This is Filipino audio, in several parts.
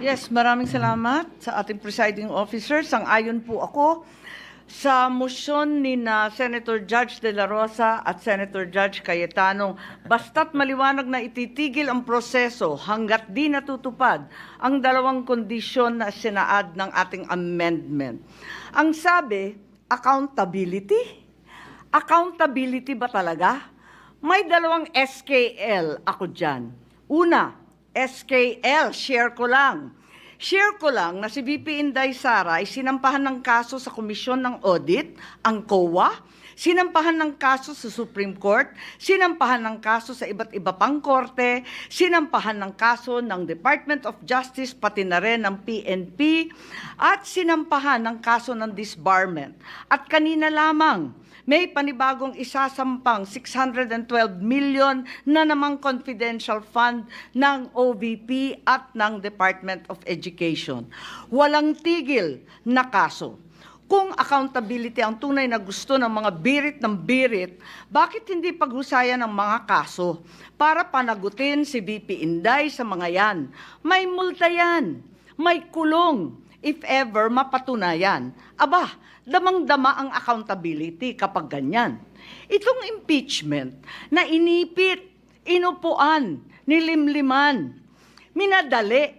Yes, maraming salamat sa ating presiding officer. Sang-ayon po ako sa motion ni Senator Judge De La Rosa at Senator Judge Cayetano. Basta't maliwanag na ititigil ang proseso hanggat di natutupad ang dalawang kondisyon na sinaad ng ating amendment. Ang sabi, accountability? Accountability ba talaga? May dalawang SKL ako dyan. Una, SKL, share ko lang. Share ko lang na si VP Inday Sara ay sinampahan ng kaso sa Komisyon ng Audit, ang COA, sinampahan ng kaso sa Supreme Court, sinampahan ng kaso sa iba't iba pang korte, sinampahan ng kaso ng Department of Justice, pati na rin ng PNP, at sinampahan ng kaso ng disbarment. At kanina lamang, may panibagong isasampang 612 million na namang confidential fund ng OVP at ng Department of Education. Walang tigil na kaso. Kung accountability ang tunay na gusto ng mga birit ng birit, bakit hindi paghusayan ang mga kaso para panagutin si VP Inday sa mga yan? May multa yan, may kulong, if ever mapatunayan. Aba, damang-dama ang accountability kapag ganyan. Itong impeachment na inipit, inupuan, nilimliman, minadali,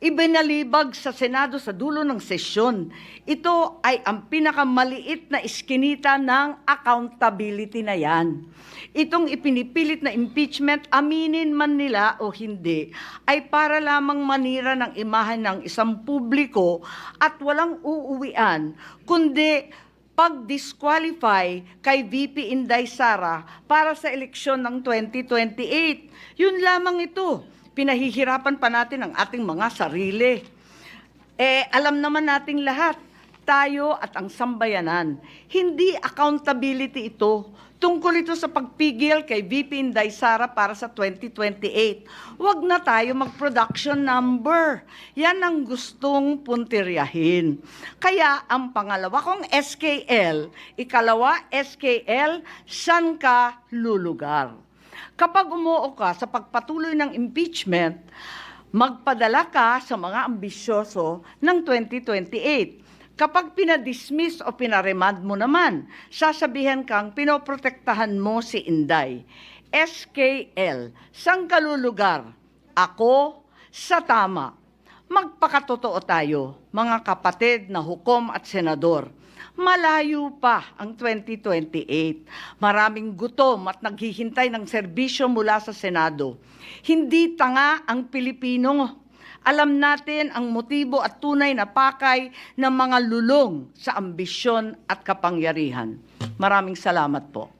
ibinalibag sa Senado sa dulo ng sesyon. Ito ay ang pinakamaliit na iskinita ng accountability na yan. Itong ipinipilit na impeachment, aminin man nila o hindi, ay para lamang manira ng imahe ng isang publiko at walang uuwian, kundi pag-disqualify kay VP Inday Sara para sa eleksyon ng 2028. Yun lamang ito. Pinahihirapan pa natin ang ating mga sarili. Alam naman nating lahat, tayo at ang sambayanan, hindi accountability ito. Tungkol ito sa pagpigil kay VP Inday Sara para sa 2028. Huwag na tayo mag-production number. Yan ang gustong puntiryahin. Kaya ang pangalawa kong SKL, ikalawa SKL, saan ka lulugar? Kapag umuo ka sa pagpatuloy ng impeachment, magpadala ka sa mga ambisyoso ng 2028. Kapag pinadismiss o pinaremand mo naman, sasabihan kang pinoprotektahan mo si Inday. SKL, saan ka lulugar? Ako sa tama. Magpakatotoo tayo, mga kapatid na hukom at senador. Malayo pa ang 2028. Maraming gutom at naghihintay ng serbisyo mula sa Senado. Hindi tanga ang Pilipino. Alam natin ang motibo at tunay na pakay ng mga lulong sa ambisyon at kapangyarihan. Maraming salamat po.